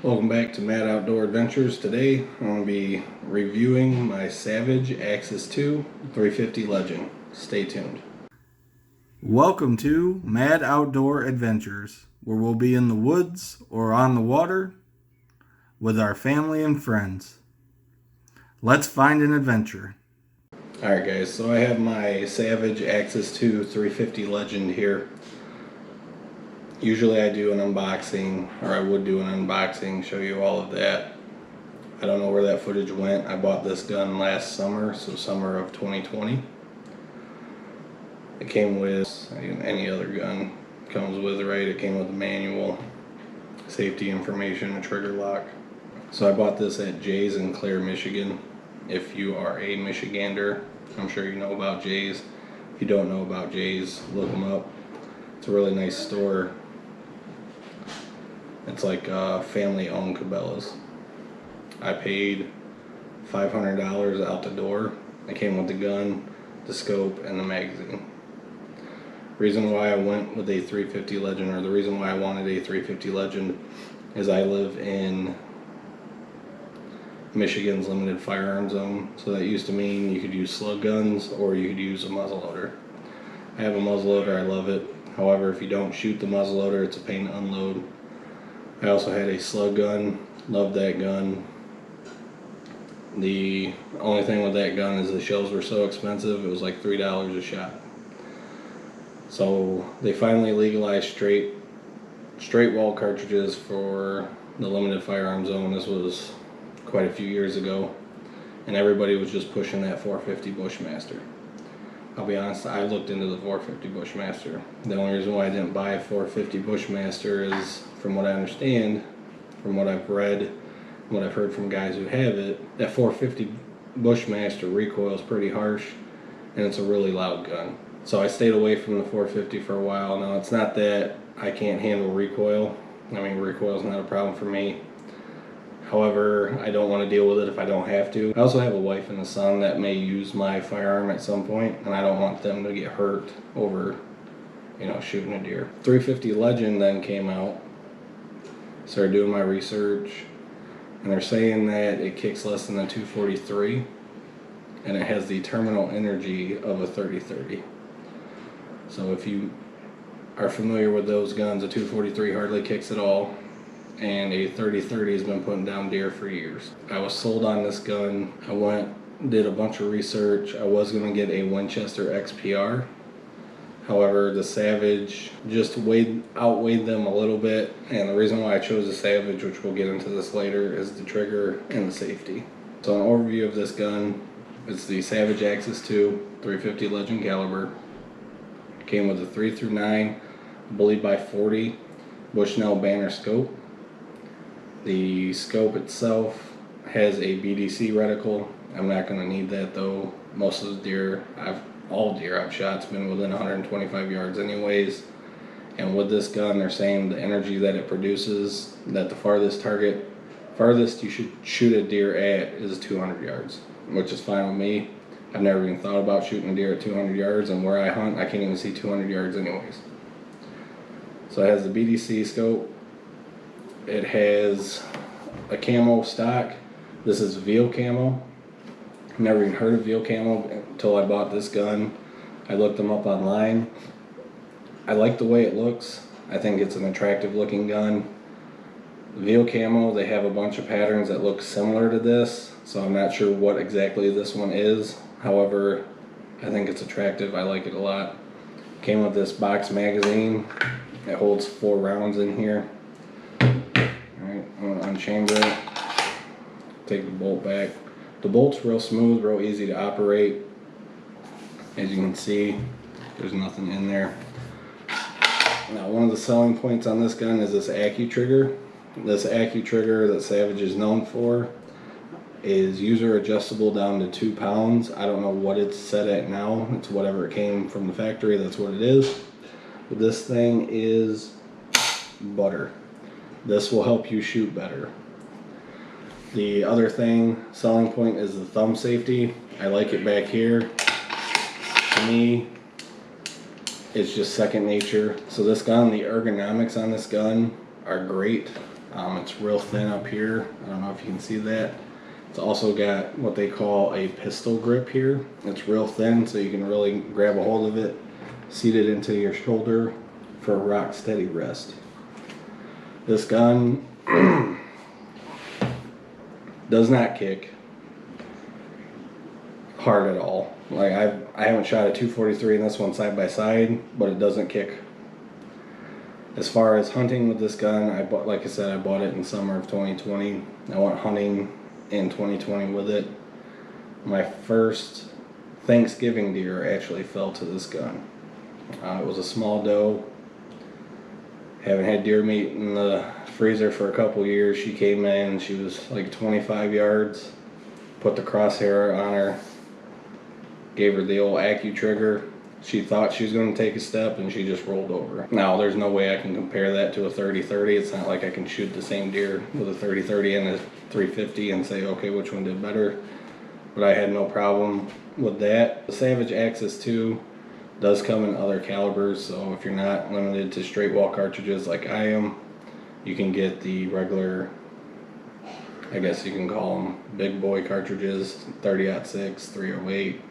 Welcome back to Mad Outdoor Adventures. Today I'm going to be reviewing my 𝗏𝗵𝗔𝗗 𝗀𝗃𝗃 350 Legend. Stay tuned. Welcome to Mad Outdoor Adventures, where we'll be in the woods or on the water with our family and friends. Let's find an adventure. Alright guys, so I have my 𝗏𝗵𝗔𝗗 𝗀𝗃𝗃 350 Legend here. Usually I do an unboxing, or I would do an unboxing, show you all of that. I don't know where that footage went. I bought this gun last summer, so summer of 2020. It came with, any other gun comes with, right? It came with a manual, safety information, a trigger lock. So I bought this at Jay's in Clare, Michigan. If you are a Michigander, I'm sure you know about Jay's. If you don't know about Jay's, look them up. It's a really nice store. It's like family-owned Cabela's. I paid $500 out the door. It came with the gun, the scope, and the magazine. Reason why I went with a 350 Legend, or the reason why I wanted a 350 Legend, is I live in Michigan's limited firearm zone. So that used to mean you could use slug guns or you could use a muzzleloader. I have a muzzleloader, I love it. However, if you don't shoot the muzzleloader, it's a pain to unload. I also had a slug gun, loved that gun. The only thing with that gun is the shells were so expensive, it was like $3 a shot. So they finally legalized straight wall cartridges for the limited firearm zone. This was quite a few years ago, and everybody was just pushing that 450 Bushmaster. I'll be honest, I looked into the 450 Bushmaster. The only reason why I didn't buy a 450 Bushmaster is, from what I understand, from what I've read, what I've heard from guys who have it, that 450 Bushmaster recoil is pretty harsh, and it's a really loud gun. So I stayed away from the 450 for a while. Now, it's not that I can't handle recoil. I mean, recoil is not a problem for me. However, I don't want to deal with it if I don't have to. I also have a wife and a son that may use my firearm at some point, and I don't want them to get hurt over, shooting a deer. 350 Legend then came out. Started doing my research, and they're saying that it kicks less than a 243, and it has the terminal energy of a 30-30. So if you are familiar with those guns, a 243 hardly kicks at all. And a 30-30 has been putting down deer for years. I was sold on this gun. I went, did a bunch of research. I was going to get a Winchester XPR. However, the 𝗏𝗵𝗔𝗗 just outweighed them a little bit. And the reason why I chose the 𝗏𝗵𝗔𝗗, which we'll get into this later, is the trigger and the safety. So an overview of this gun, it's the 𝗏𝗵𝗔𝗗 𝗀𝗃𝗃 350 Legend caliber. Came with a 3-9 bullied by 40 Bushnell Banner scope. The scope itself has a BDC reticle. I'm not going to need that though. Most of the deer, all deer I've shot's been within 125 yards anyways. And with this gun, they're saying the energy that it produces, that the farthest you should shoot a deer at is 200 yards, which is fine with me. I've never even thought about shooting a deer at 200 yards, and where I hunt, I can't even see 200 yards anyways. So it has the BDC scope. It has a camo stock. This is 𝗃 camo. Never even heard of 𝗃 camo until I bought this gun. I looked them up online. I like the way it looks. I think it's an attractive looking gun. 𝗃 camo, they have a bunch of patterns that look similar to this, so I'm not sure what exactly this one is. However, I think it's attractive. I like it a lot. Came with this box magazine. It holds 4 rounds in here. I'm going to unchamber it, take the bolt back. The bolt's real smooth, real easy to operate. As you can see, there's nothing in there. Now, one of the selling points on this gun is this Accu Trigger. This Accu Trigger that 𝗏𝗵𝗔𝗗 is known for is user adjustable down to 2 pounds. I don't know what it's set at now. It's whatever it came from the factory, that's what it is. But this thing is butter. This will help you shoot better. The other selling point is the thumb safety. I like it back here. To me, it's just second nature. So this gun, the ergonomics on this gun are great. It's real thin up here. I don't know if you can see that. It's also got what they call a pistol grip here. It's real thin, so you can really grab a hold of it, seat it into your shoulder for a rock steady rest. This gun does not kick hard at all. Like I haven't shot a 243 in this one side by side, but it doesn't kick. As far as hunting with this gun, like I said, I bought it in summer of 2020. I went hunting in 2020 with it. My first Thanksgiving deer actually fell to this gun. It was a small doe. Haven't had deer meat in the freezer for a couple years. She came in, she was like 25 yards. Put the crosshair on her. Gave her the old Accu Trigger. She thought she was going to take a step and she just rolled over. Now, there's no way I can compare that to a 30-30. It's not like I can shoot the same deer with a 30-30 and a 350 and say, okay, which one did better? But I had no problem with that. The Savage Axis 2 does come in other calibers, so if you're not limited to straight wall cartridges like I am, you can get the regular, I guess you can call them big boy cartridges, 30-06, 308.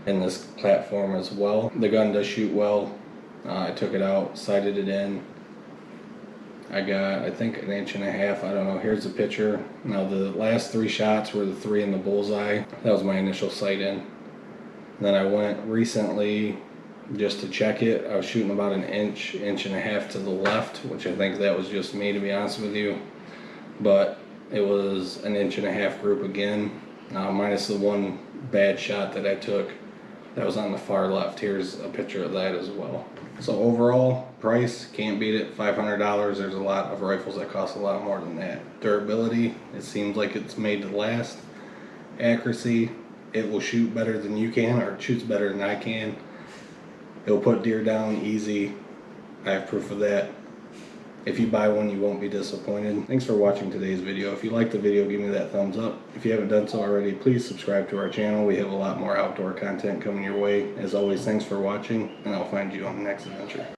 In this platform as well. The gun does shoot well. I took it out, sighted it in. I got, I think, 1.5 inches. I don't know. Here's the picture. Now the last 3 shots were the 3 in the bullseye. That was my initial sight in. And then I went recently just to check it. I was shooting about 1 inch, 1.5 inches to the left, which I think that was just me, to be honest with you. But it was 1.5 inch group again, minus the one bad shot that I took. That was on the far left. Here's a picture of that as well. So overall, price, can't beat it, $500. There's a lot of rifles that cost a lot more than that. Durability, it seems like it's made to last. Accuracy, it will shoot better than you can, or it shoots better than I can. It'll put deer down easy. I have proof of that. If you buy one, you won't be disappointed. Thanks for watching today's video. If you liked the video, give me that thumbs up. If you haven't done so already, please subscribe to our channel. We have a lot more outdoor content coming your way. As always, thanks for watching, and I'll find you on the next adventure.